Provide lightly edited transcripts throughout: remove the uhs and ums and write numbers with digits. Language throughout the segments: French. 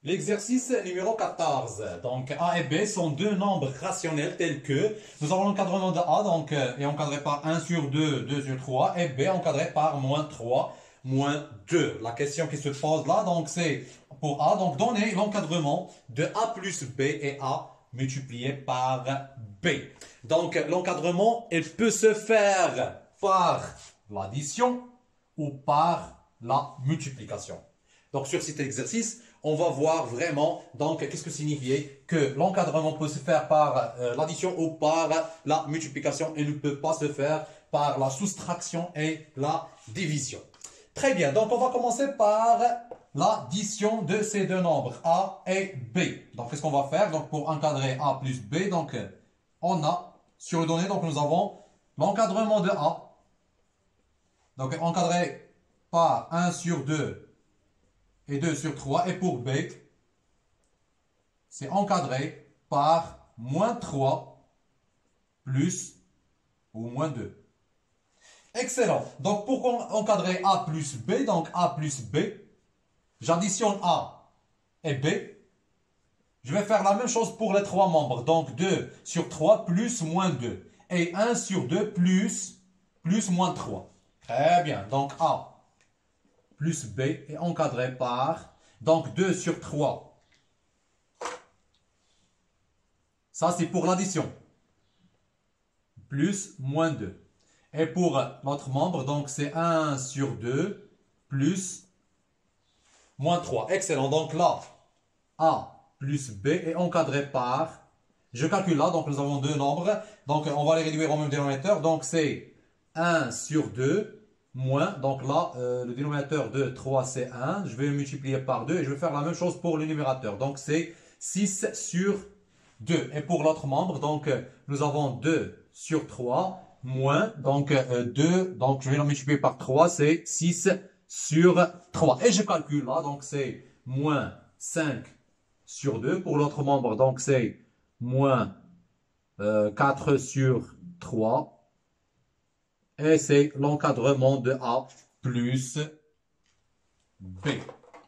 L'exercice numéro 14. Donc, A et B sont deux nombres rationnels tels que nous avons l'encadrement de A est encadré par 1 sur 2, 2 sur 3 et B encadré par moins 3, moins 2. La question qui se pose là, c'est pour A, donner l'encadrement de A plus B et A multiplié par B. Donc, l'encadrement, il peut se faire par l'addition ou par la multiplication. Donc, sur cet exercice, on va voir vraiment qu'est-ce que signifiait que l'encadrement peut se faire par l'addition ou par la multiplication et ne peut pas se faire par la soustraction et la division. Très bien, donc on va commencer par l'addition de ces deux nombres A et B. Donc qu'est-ce qu'on va faire? Donc pour encadrer A plus B, on a sur le donné, nous avons l'encadrement de A, donc encadré par 1 sur 2 et 2 sur 3. Et pour B, c'est encadré par moins 3 plus ou moins 2. Excellent. Donc pour encadrer A plus B, A plus B, j'additionne A et B. Je vais faire la même chose pour les trois membres. Donc 2 sur 3 plus moins 2. Et 1 sur 2 plus moins 3. Très bien. Donc A plus B est encadré par 2 sur 3. Ça, c'est pour l'addition. Plus moins 2. Et pour l'autre membre, c'est 1 sur 2 plus moins 3. Excellent. Donc là, A plus B est encadré par... Je calcule là, nous avons deux nombres. Donc on va les réduire au même dénominateur. Donc c'est 1 sur 2 moins, le dénominateur de 3 c'est 1, je vais multiplier par 2 et je vais faire la même chose pour le numérateur. Donc c'est 6 sur 2. Et pour l'autre membre, nous avons 2 sur 3 moins, 2, je vais le multiplier par 3, c'est 6 sur 3. Et je calcule là, c'est moins 5 sur 2. Pour l'autre membre, c'est moins 4 sur 3. Et c'est l'encadrement de A plus B.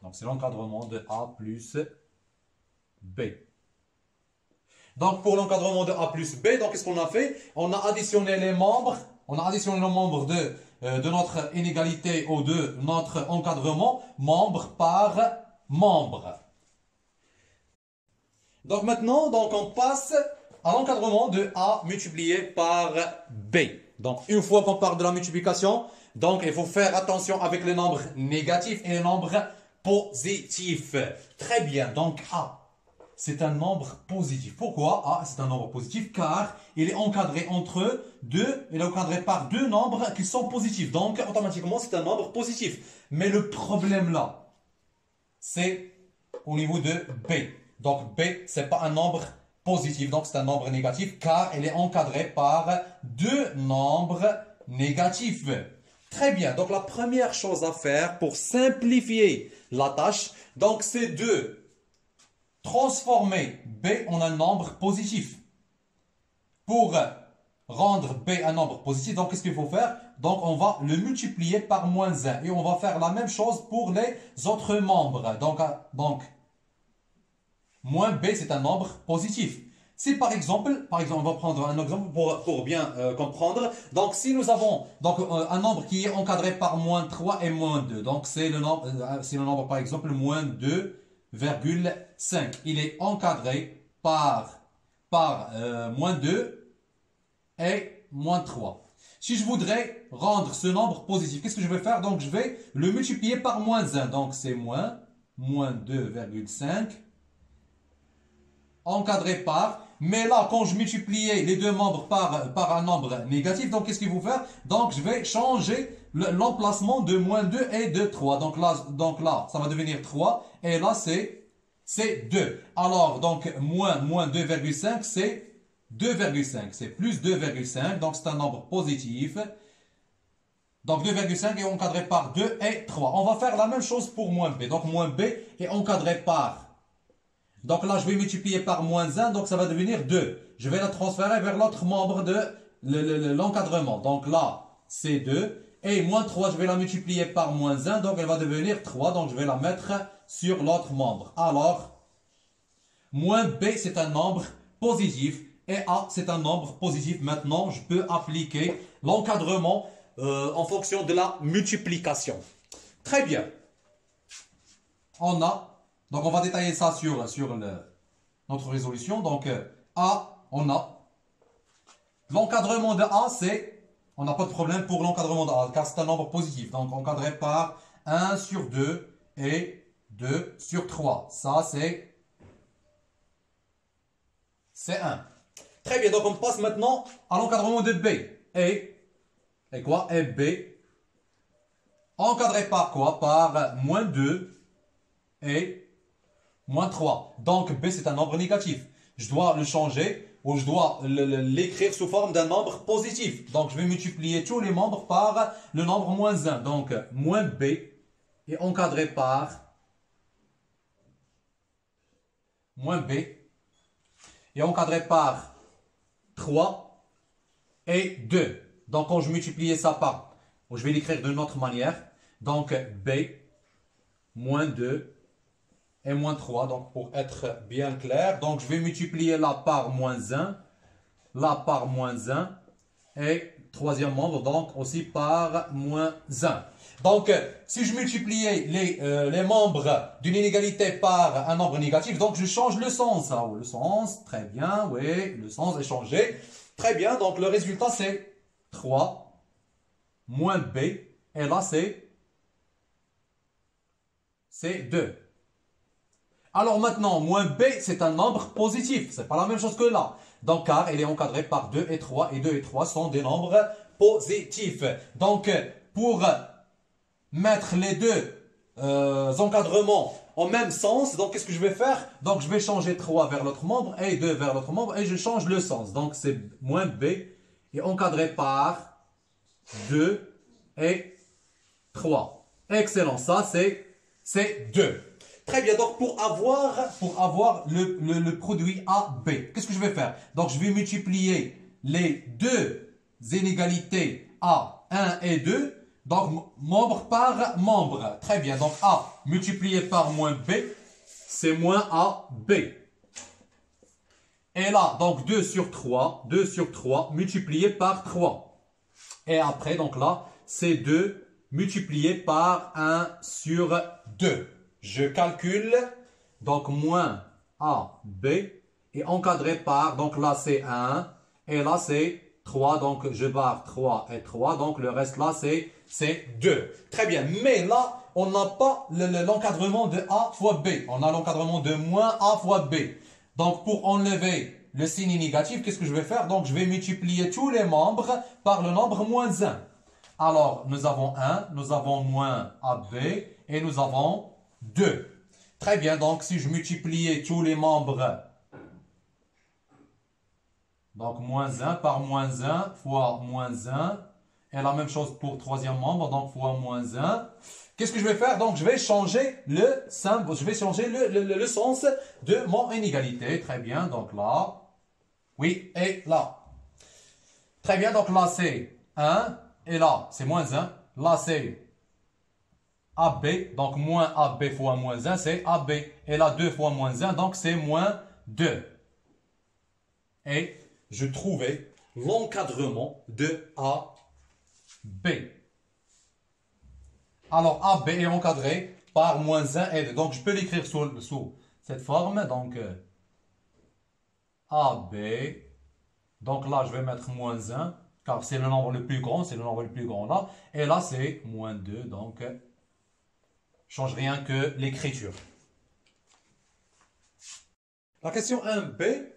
Donc, c'est l'encadrement de A plus B. Donc, pour l'encadrement de A plus B, qu'est-ce qu'on a fait? On a additionné les membres. On a additionné les membres de notre inégalité ou de notre encadrement, membre par membre. Donc, maintenant, on passe à l'encadrement de A multiplié par B. Donc, une fois qu'on parle de la multiplication, il faut faire attention avec les nombres négatifs et les nombres positifs. Très bien, donc A, c'est un nombre positif. Pourquoi A, c'est un nombre positif? Car il est encadré entre deux, il est encadré par deux nombres qui sont positifs. Donc, automatiquement, c'est un nombre positif. Mais le problème là, c'est au niveau de B. Donc, B, c'est pas un nombre positif, donc c'est un nombre négatif car il est encadré par deux nombres négatifs. Très bien, donc la première chose à faire pour simplifier la tâche, c'est de transformer B en un nombre positif. Pour rendre B un nombre positif, qu'est-ce qu'il faut faire? On va le multiplier par moins 1 et on va faire la même chose pour les autres membres. Moins B, c'est un nombre positif. Si par exemple, on va prendre un exemple pour bien comprendre. Donc, si nous avons un nombre qui est encadré par moins 3 et moins 2. C'est le nombre, par exemple, moins 2,5. Il est encadré par moins 2 et moins 3. Si je voudrais rendre ce nombre positif, qu'est-ce que je vais faire? Je vais le multiplier par moins 1. Donc, c'est moins 2,5. Encadré par, mais là, quand je multipliais les deux membres par un nombre négatif, qu'est-ce qu'il faut faire? Je vais changer l'emplacement de moins 2 et de 3. Donc là, ça va devenir 3, et là, c'est 2. Alors, moins 2,5, c'est 2,5. C'est plus 2,5, donc c'est un nombre positif. Donc 2,5 est encadré par 2 et 3. On va faire la même chose pour moins B. Donc moins B est encadré par... Donc là, je vais multiplier par moins 1, donc ça va devenir 2. Je vais la transférer vers l'autre membre de l'encadrement. Donc là, c'est 2. Et moins 3, je vais la multiplier par moins 1, donc elle va devenir 3, donc je vais la mettre sur l'autre membre. Alors, moins B, c'est un nombre positif, et A, c'est un nombre positif. Maintenant, je peux appliquer l'encadrement en fonction de la multiplication. Très bien. Donc on va détailler ça sur notre résolution. Donc, A, on a. L'encadrement de A, on n'a pas de problème pour l'encadrement de A, car c'est un nombre positif. Donc, encadré par 1 sur 2 et 2 sur 3. Ça, c'est 1. Très bien, donc on passe maintenant à l'encadrement de B. Et quoi? Et B, encadré par quoi? Par moins 2 et moins 3. Donc, B, c'est un nombre négatif. Je dois le changer ou je dois l'écrire sous forme d'un nombre positif. Donc, je vais multiplier tous les membres par le nombre moins 1. Donc, moins B est encadré par moins B est encadré par 3 et 2. Donc, quand je multiplie ça par, je vais l'écrire d'une autre manière. Donc, B moins 2 et moins 3, donc pour être bien clair. Donc, je vais multiplier là par moins 1, là par moins 1, et troisième membre, donc aussi par moins 1. Donc, si je multipliais les membres d'une inégalité par un nombre négatif, donc je change le sens. Alors, le sens, très bien, oui, le sens est changé. Très bien, donc le résultat c'est 3 moins B, et là c'est 2. Alors maintenant, moins B, c'est un nombre positif. C'est pas la même chose que là. Donc, car il est encadré par 2 et 3. Et 2 et 3 sont des nombres positifs. Donc, pour mettre les deux encadrements en même sens, donc qu'est-ce que je vais faire? Donc, je vais changer 3 vers l'autre membre et 2 vers l'autre membre. Et je change le sens. Donc, c'est moins B est encadré par 2 et 3. Excellent. Ça, c'est 2. Très bien, donc pour avoir le produit AB, qu'est-ce que je vais faire? Donc je vais multiplier les deux inégalités A, 1 et 2, donc membre par membre. Très bien, donc A multiplié par moins B, c'est moins AB. Et là, donc 2 sur 3 multiplié par 3. Et après, donc là, c'est 2 multiplié par 1 sur 2. Je calcule, donc moins AB est encadré par, donc là c'est 1, et là c'est 3, donc je barre 3 et 3, donc le reste là c'est 2. Très bien, mais là on n'a pas l'encadrement de A fois B, on a l'encadrement de moins A fois B. Donc pour enlever le signe négatif, qu'est-ce que je vais faire? Donc je vais multiplier tous les membres par le nombre moins 1. Alors nous avons 1, nous avons moins AB, et nous avons 2. Très bien, donc si je multipliais tous les membres, donc moins 1 par moins 1 fois moins 1, et la même chose pour troisième membre, donc fois moins 1. Qu'est-ce que je vais faire? Donc je vais changer le symbole, je vais changer le sens de mon inégalité. Très bien, donc là, oui, et là. Très bien, donc là c'est 1, et là c'est moins 1, là c'est AB, donc moins AB fois moins 1, c'est AB. Et là, 2 fois moins 1, donc c'est moins 2. Et je trouvais l'encadrement de AB. Alors, AB est encadré par moins 1 et 2. Donc, je peux l'écrire sous cette forme. Donc, AB. Donc là, je vais mettre moins 1, car c'est le nombre le plus grand. C'est le nombre le plus grand là. Et là, c'est moins 2. Donc, change rien que l'écriture. La question 1b,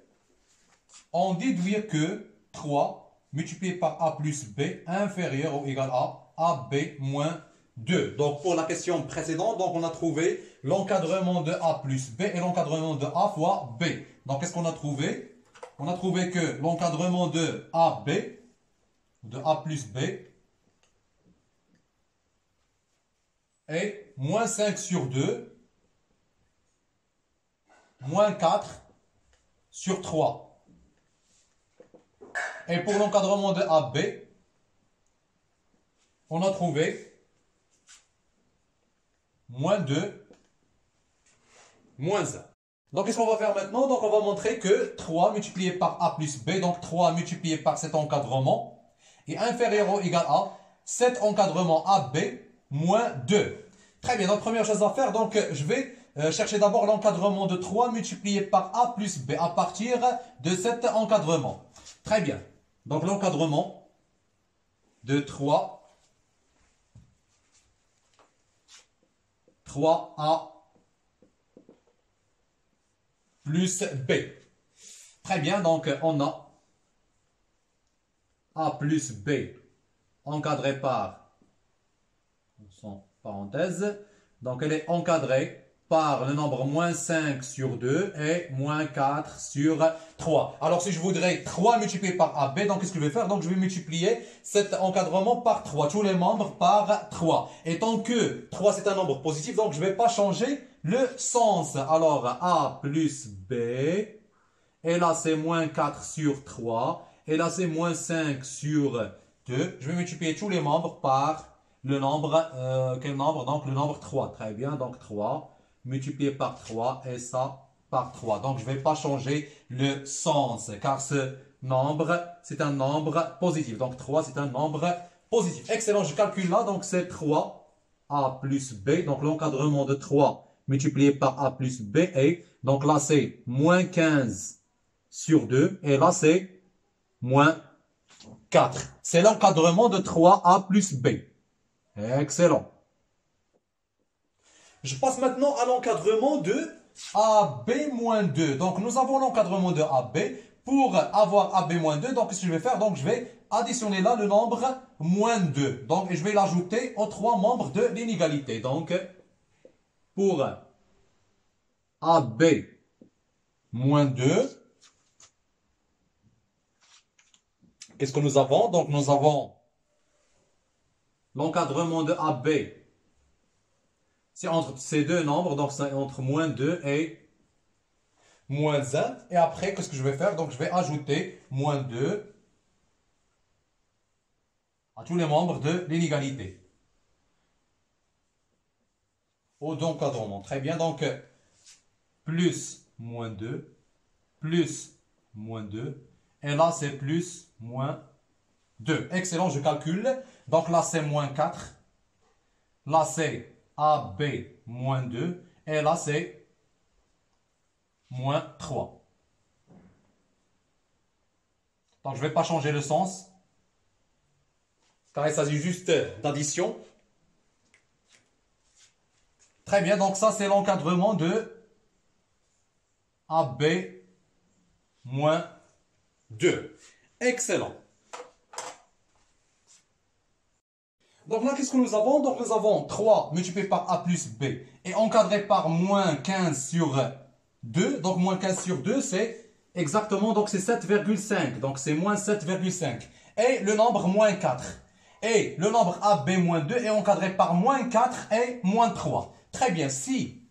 on déduit que 3 multiplié par a plus b inférieur ou égal à ab moins 2. Donc pour la question précédente, donc on a trouvé l'encadrement de a plus b et l'encadrement de a fois b. Donc qu'est-ce qu'on a trouvé? On a trouvé que l'encadrement de ab, de a plus b, est moins 5 sur 2, moins 4 sur 3. Et pour l'encadrement de AB, on a trouvé moins 2, moins 1. Donc, qu'est-ce qu'on va faire maintenant? Donc, on va montrer que 3 multiplié par A plus B, donc 3 multiplié par cet encadrement, est inférieur ou égal à cet encadrement AB moins 2. Très bien, donc première chose à faire, donc je vais chercher d'abord l'encadrement de 3 multiplié par A plus B à partir de cet encadrement. Très bien, donc l'encadrement de 3A plus B. Très bien, donc on a A plus B encadré par, sans parenthèse, donc elle est encadrée par le nombre moins 5 sur 2 et moins 4 sur 3. Alors si je voudrais 3 multiplié par AB, donc qu'est-ce que je vais faire? Donc je vais multiplier cet encadrement par 3, tous les membres par 3. Et tant que 3 c'est un nombre positif, donc je ne vais pas changer le sens. Alors A plus B, et là c'est moins 4 sur 3, et là c'est moins 5 sur 2. Je vais multiplier tous les membres par le nombre, quel nombre? Donc le nombre 3. Très bien, donc 3 multiplié par 3 et ça par 3. Donc je ne vais pas changer le sens car ce nombre, c'est un nombre positif. Donc 3, c'est un nombre positif. Excellent, je calcule là. Donc c'est 3A plus B. Donc l'encadrement de 3 multiplié par A plus B. Et donc là c'est moins 15 sur 2. Et là c'est moins 4. C'est l'encadrement de 3A plus B. Excellent. Je passe maintenant à l'encadrement de AB-2. Donc, nous avons l'encadrement de AB. Pour avoir AB-2, donc, ce que je vais faire, donc, je vais additionner là le nombre moins 2. Donc, je vais l'ajouter aux 3 membres de l'inégalité. Donc, pour AB-2, qu'est-ce que nous avons? Donc, nous avons l'encadrement de AB. C'est entre ces deux nombres, donc c'est entre moins 2 et moins 1. Et après, qu'est-ce que je vais faire? Donc, je vais ajouter moins 2 à tous les membres de l'inégalité. Au d'encadrement. Très bien, donc plus moins 2, plus moins 2. Et là, c'est plus moins 2. Excellent, je calcule. Donc là, c'est moins 4. Là, c'est AB moins 2. Et là, c'est moins 3. Donc, je ne vais pas changer le sens. Car il s'agit juste d'addition. Très bien. Donc, ça, c'est l'encadrement de AB moins 2. Excellent. Donc là, qu'est-ce que nous avons? Donc nous avons 3 multiplié par A plus B et encadré par moins 15 sur 2. Donc moins 15 sur 2, c'est exactement, donc c'est 7,5. Donc c'est moins 7,5. Et le nombre moins 4. Et le nombre AB moins 2 est encadré par moins 4 et moins 3. Très bien, si.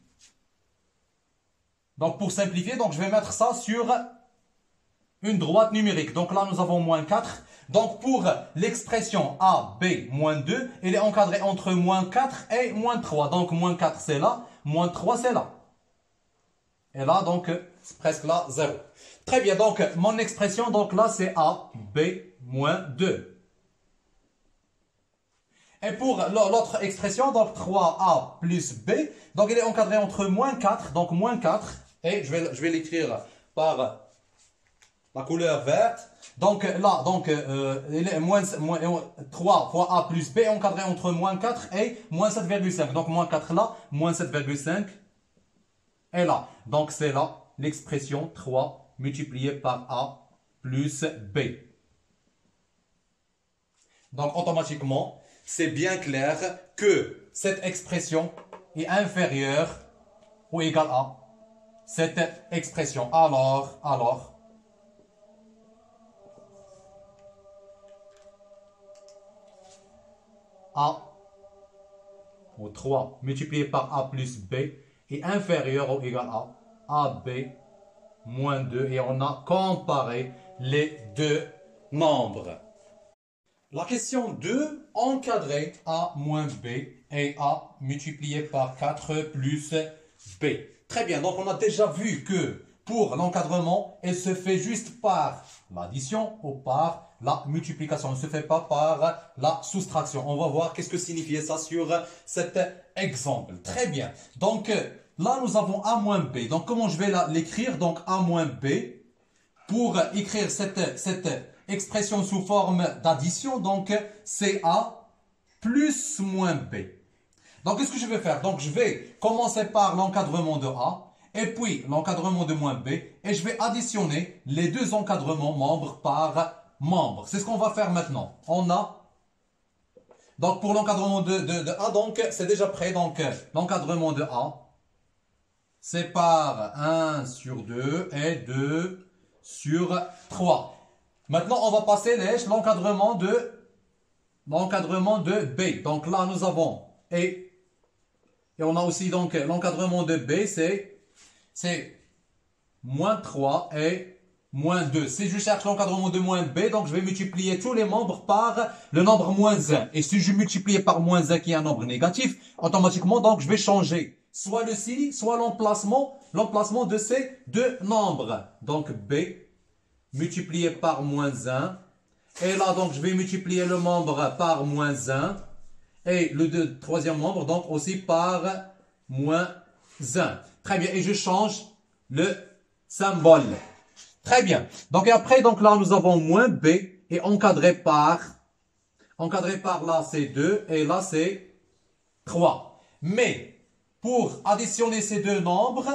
Donc pour simplifier, donc je vais mettre ça sur une droite numérique. Donc là, nous avons moins 4. Donc, pour l'expression AB moins 2, elle est encadrée entre moins 4 et moins 3. Donc, moins 4, c'est là. Moins 3, c'est là. Et là, donc, c'est presque là, 0. Très bien. Donc, mon expression, donc là, c'est AB moins 2. Et pour l'autre expression, donc 3A plus B, donc elle est encadrée entre moins 4. Donc, moins 4. Et je vais l'écrire par la couleur verte. Donc là, donc, il est moins 3 fois A plus B encadré entre moins 4 et moins 7,5. Donc moins 4 là, moins 7,5 est là. Donc c'est là l'expression 3 multiplié par A plus B. Donc automatiquement, c'est bien clair que cette expression est inférieure ou égale à cette expression. Alors, A ou 3 multiplié par A plus B est inférieur ou égal à AB moins 2 et on a comparé les deux nombres. La question 2, encadrer A moins B et A multiplié par 4 plus B. Très bien, donc on a déjà vu que pour l'encadrement, elle se fait juste par l'addition ou par la multiplication. Elle ne se fait pas par la soustraction. On va voir qu'est-ce que signifiait ça sur cet exemple. Très bien. Donc là, nous avons A moins B. Donc comment je vais l'écrire? Donc A moins B. Pour écrire cette expression sous forme d'addition, donc c'est A plus moins B. Donc qu'est-ce que je vais faire? Donc je vais commencer par l'encadrement de A et puis l'encadrement de moins B et je vais additionner les deux encadrements membre par membre. C'est ce qu'on va faire maintenant. On a donc pour l'encadrement de A, donc c'est déjà prêt. Donc l'encadrement de A, c'est par 1 sur 2 et 2 sur 3. Maintenant, on va passer l'encadrement de B. Donc là, nous avons et on a aussi donc l'encadrement de B, c'est moins 3 et moins 2. Si je cherche l'encadrement de moins B, donc je vais multiplier tous les membres par le nombre moins 1. Et si je multiplie par moins 1 qui est un nombre négatif, automatiquement, donc je vais changer soit le signe, soit l'emplacement de ces deux nombres. Donc B multiplié par moins 1. Et là, donc, je vais multiplier le membre par moins 1. Et le troisième membre, donc, aussi par moins 1. Très bien. Et je change le symbole. Très bien. Donc, et après, donc là, nous avons moins B. Et encadré par là, c'est 2. Et là, c'est 3. Mais, pour additionner ces deux nombres,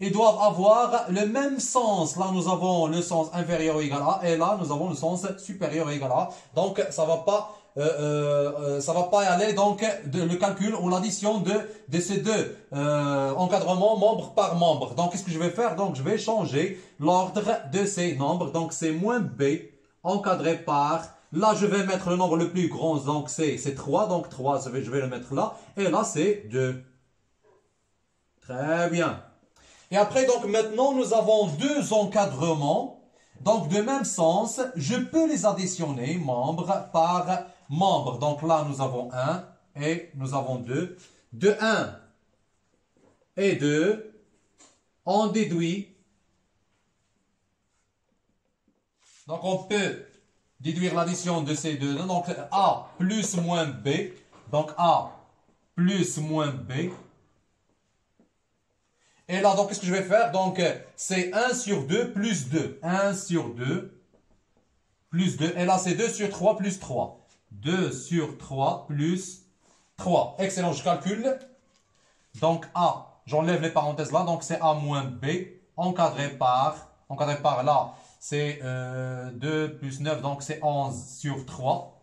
ils doivent avoir le même sens. Là, nous avons le sens inférieur ou égal à. Et là, nous avons le sens supérieur ou égal à. Donc, ça va pas y aller. Donc, le calcul ou l'addition de ces deux encadrements membre par membre. Donc, qu'est-ce que je vais faire? Donc, je vais changer l'ordre de ces nombres. Donc, c'est moins B encadré par. Là, je vais mettre le nombre le plus grand. Donc, c'est 3. Donc, 3, je vais le mettre là. Et là, c'est 2. Très bien. Et après, donc maintenant, nous avons deux encadrements. Donc, de même sens, je peux les additionner membre par membre. Donc là, nous avons 1 et nous avons 2. De 1 et 2, on déduit. Donc, on peut déduire l'addition de ces deux. Donc, A plus moins B. Donc, A plus moins B. Et là, donc, qu'est-ce que je vais faire? Donc, c'est 1 sur 2 plus 2. 1 sur 2 plus 2. Et là, c'est 2 sur 3 plus 3. 2 sur 3 plus 3. Excellent, je calcule. Donc, A, j'enlève les parenthèses là. Donc, c'est A moins B. Encadré par là, c'est 2 plus 9. Donc, c'est 11 sur 3.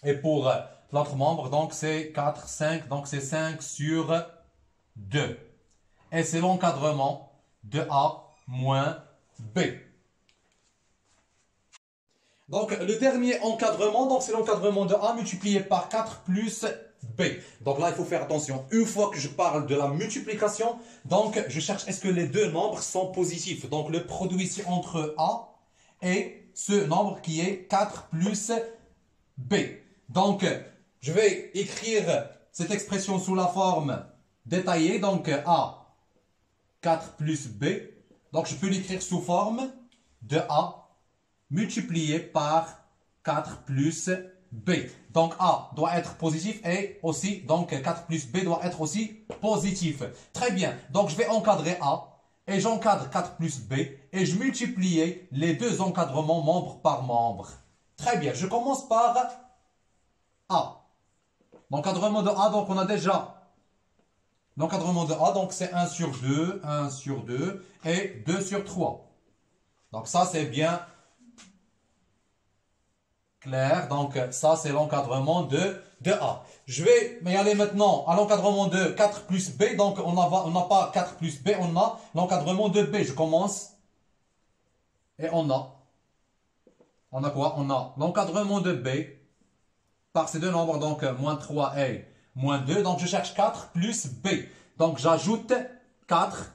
Et pour l'autre membre, donc, c'est 4, 5. Donc, c'est 5 sur 2. Et c'est l'encadrement de A moins B. Donc, le dernier encadrement, donc c'est l'encadrement de A multiplié par 4 plus B. Donc là, il faut faire attention. Une fois que je parle de la multiplication, donc je cherche est-ce que les deux nombres sont positifs. Donc, le produit ici entre A et ce nombre qui est 4 plus B. Donc, je vais écrire cette expression sous la forme détaillée. Donc, A 4 plus B. Donc, je peux l'écrire sous forme de A multiplié par 4 plus B. Donc, A doit être positif et aussi, donc 4 plus B doit être aussi positif. Très bien. Donc, je vais encadrer A et j'encadre 4 plus B et je multiplie les deux encadrements membre par membre. Très bien. Je commence par A. L'encadrement de A, donc on a déjà l'encadrement de A, donc c'est 1 sur 2 et 2 sur 3. Donc ça c'est bien clair. Donc ça c'est l'encadrement de A. Je vais y aller maintenant à l'encadrement de 4 plus B. Donc on n'a pas 4 plus B, on a l'encadrement de B. Je commence et on a quoi? On a l'encadrement de B par ces deux nombres, donc moins 3 et moins 2. Donc, je cherche 4 plus B. Donc, j'ajoute 4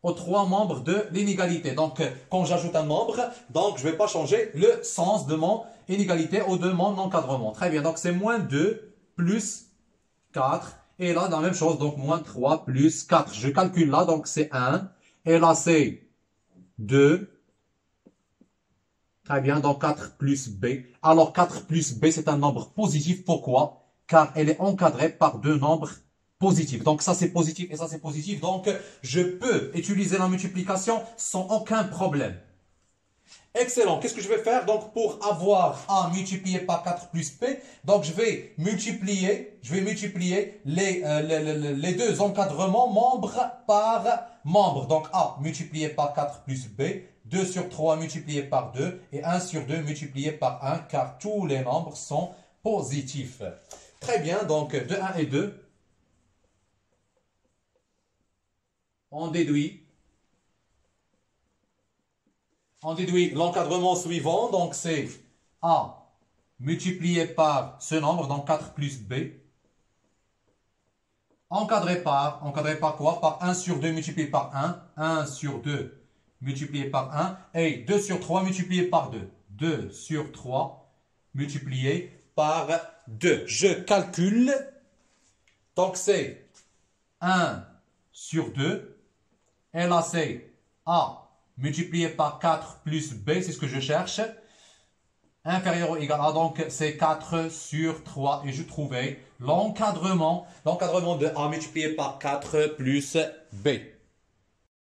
aux 3 membres de l'inégalité. Donc, quand j'ajoute un membre, donc je ne vais pas changer le sens de mon inégalité ou de mon encadrement. Très bien, donc c'est moins 2 plus 4. Et là, dans la même chose, donc moins 3 plus 4. Je calcule là, donc c'est 1. Et là, c'est 2. Très bien, donc 4 plus b. Alors 4 plus b, c'est un nombre positif. Pourquoi? Car elle est encadrée par 2 nombres positifs. Donc ça, c'est positif et ça, c'est positif. Donc, je peux utiliser la multiplication sans aucun problème. Excellent. Qu'est-ce que je vais faire? Donc, pour avoir A multiplié par 4 plus B, donc je vais multiplier les deux encadrements membre par membre. Donc, A multiplié par 4 plus B, 2 sur 3 multiplié par 2 et 1 sur 2 multiplié par 1, car tous les nombres sont positifs. Très bien. Donc, de 1 et 2, on déduit l'encadrement suivant, donc c'est A multiplié par ce nombre, donc 4 plus B, encadré par quoi? Par 1 sur 2 multiplié par 1, 1 sur 2 multiplié par 1, et 2 sur 3 multiplié par 2. 2 sur 3 multiplié par 2. Je calcule, donc c'est 1 sur 2, et là c'est A multiplié par 4 plus B, c'est ce que je cherche, inférieur ou égal à, donc c'est 4 sur 3, et je trouvais l'encadrement de A multiplié par 4 plus B.